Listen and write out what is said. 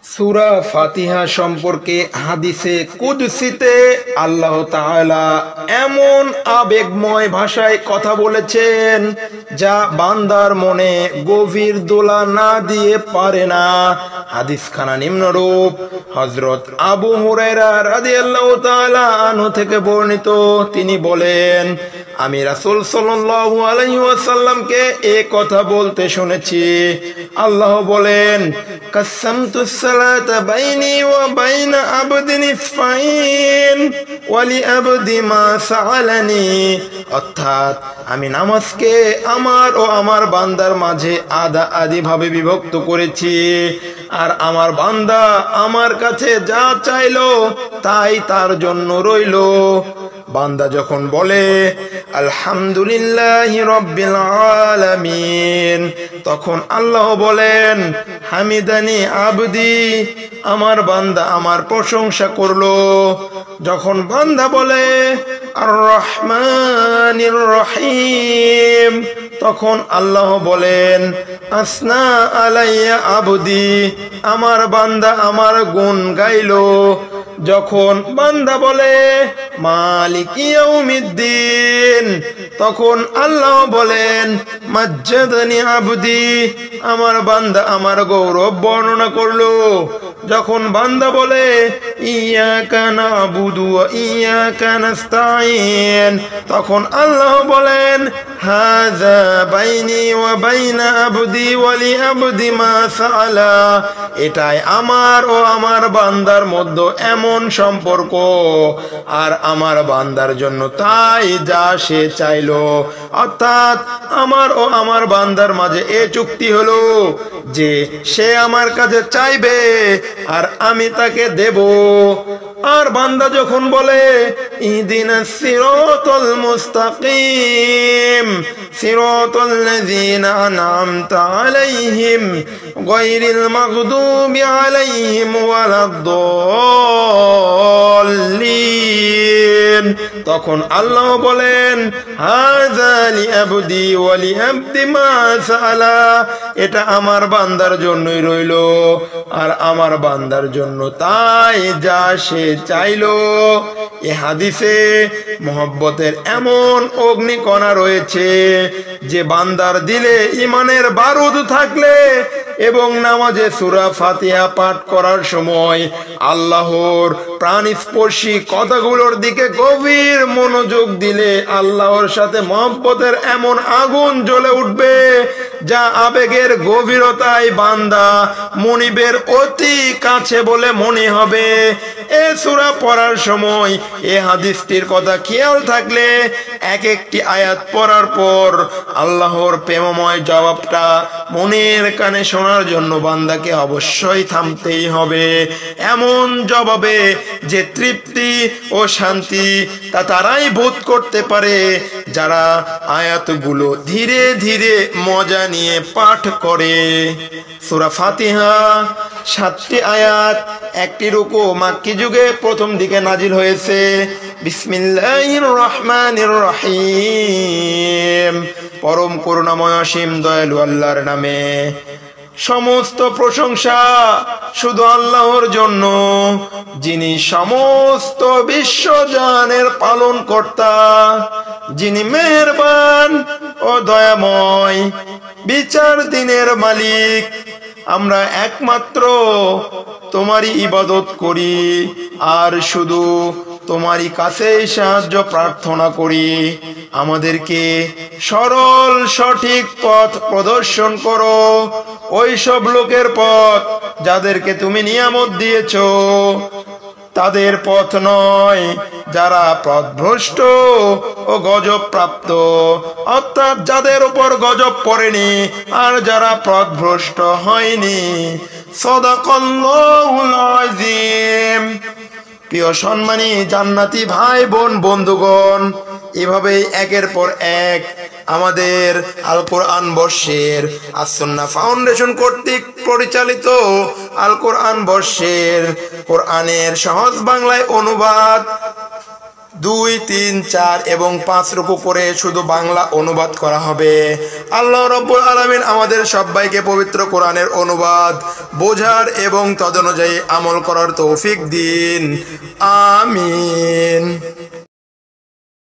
সূরা ফাতিহা সম্পর্কে হাদিসে কুদসিতে আল্লাহ তাআলা এমন আবেগময় ভাষায় কথা বলেছেন যা বান্দার মনে গভীর দোলা না দিয়ে পারে না। হাদিস খানা নিম্নরূপ: হযরত আবু হুরায়রা রাদিয়াল্লাহু তাআলা আনহু থেকে বর্ণিত, তিনি বলেন, আমি রাসূল সাল্লাল্লাহু আলাইহি ওয়াসাল্লামকে এই কথা বলতে শুনেছি। আল্লাহ বলেন, কাসসামতুস সালাতা বাইনি ওয়া বাইনা আবদি নিসফাইন ওয়া লিআবদি মা সাআলানি, অর্থাৎ আমি নামাজকে আমার ও আমার বান্দার মাঝে আধা আধি ভাবে বিভক্ত করেছি, আর আমার বান্দা আমার কাছে যা চাইলো তাই তার জন্য রইলো। বান্দা যখন বলে আলহামদুলিল্লাহি রাব্বিল আলামিন, তখন আল্লাহ বলেন, হামিদানি আবদি, আমার বান্দা আমার প্রশংসা করলো। যখন বান্দা বলে আর রহমানির রহিম, তখন আল্লাহ বলেন, আসনা আলাইয়া আবদি, আমার বান্দা আমার গুণ গাইলো। যখন বান্দা বলে মালিক ইয়াউমিদ্দিন, তখন আল্লাহ বলেন, মাজ্জাদানি আবদি, আমার বান্দা আমার গৌরব বর্ণনা করলো। যখন বান্দা বলে ইয়াকা নাবুদু ওয়া ইয়াকা নাস্তাইন, তখন আল্লাহ বলেন, হাযা বাইনি ওয়া বাইনা আবদি ওয়া লিআবদি মা সাআলা, এটাই আমার ও আমার বান্দার মধ্যে এমন সম্পর্ক, আর আমার বান্দার জন্য তাই যা সে চাইলো। অর্থাৎ আমার ও আমার বান্দার মাঝে এ চুক্তি হলো যে সে আমার কাছে চাইবে আর আমি তাকে দেব। আর বান্দা যখন বলে ইহদিনাস সিরাতাল মুস্তাকিম সিরাতাল লাযিনা আন'আমতা আলাইহিম গায়রিল মাগদুবি আলাইহিম ওয়ালাদ-দাল্লিন, তখন আল্লাহ বলেন, হাযা লিআবদি ওয়া লিআবদি মা সাআলা, এটা আমার বান্দার জন্যই রইলো আর আমার বান্দার জন্য তাই যা সে চাইলো। এ হাদিসে মহব্বতের এমন অগ্নিকণা রয়েছে যে বান্দার দিলে ঈমানের বারুদ থাকলে এবং নামাজে সূরা ফাতিহা পাঠ করার সময় আল্লাহর প্রাণস্পর্শী কথাগুলোর দিকে গভীর মনোযোগ দিলে আল্লাহর সাথে মহব্বতের এমন আগুন জ্বলে উঠবে যা আবেগের গভীরতায় বান্দা মনিবের অতি কাছে বলে মনে হবে। এ সূরা পড়ার সময় এ হাদিসটির কথা খেয়াল থাকলে এক একটি আয়াত পড়ার পর আল্লাহর প্রেমময় জবাবটা মনের কানে শোনার জন্য বান্দাকে অবশ্যই থামতেই হবে। এমন জবাবে যে তৃপ্তি ও শান্তি তা তারাই বোধ করতে পারে যারা আয়াতগুলো ধীরে ধীরে মজা নিয়ে পাঠ করে। সূরা ফাতিহা 7টি আয়াত, একটি রুকু মাক্কি যুগে প্রথম দিকে নাজিল হয়েছে। বিসমিল্লাহির রহমানির রহিম, পরম করুণাময় অসীম দয়ালু আল্লাহর নামে। সমস্ত প্রশংসা শুধু আল্লাহর জন্য, যিনি সমস্ত বিশ্বজানের পালন কর্তা, যিনি মেহেরবান ও দয়াময়, বিচার দিনের মালিক। আমরা একমাত্র তোমারই ইবাদত করি আর শুধু তোমারই কাছেই সাহায্য প্রার্থনা করি। আমাদেরকে সরল সঠিক পথ প্রদর্শন করো, ওই সব লোকের পথ যাদেরকে তুমি নিয়ামত দিয়েছো, তাদের পথ নয় যারা পথভ্রষ্ট ও গজব প্রাপ্ত, অর্থাৎ যাদের উপর গজব পড়েনি আর যারা পথভ্রষ্ট হয়নি। সাদাকাল্লাহুল আযীম। প্রিয় সম্মানী জান্নাতি ভাই বোন বন্ধুগণ, এভাবেই একের পর এক আমাদের আল কোরআন বর্ষের আস-সুন্নাহ ফাউন্ডেশন কর্তৃক পরিচালিত আল কোরআন বর্ষের কোরআনের সহজ বাংলায় অনুবাদ 2, 3, 4 এবং 5 রুকু করে শুধু বাংলা অনুবাদ করা হবে। আল্লাহ রাব্বুল আলামিন আমাদের সবাইকে পবিত্র কোরআনের অনুবাদ বোঝার এবং তদনুযায়ী আমল করার তৌফিক দিন। আমিন।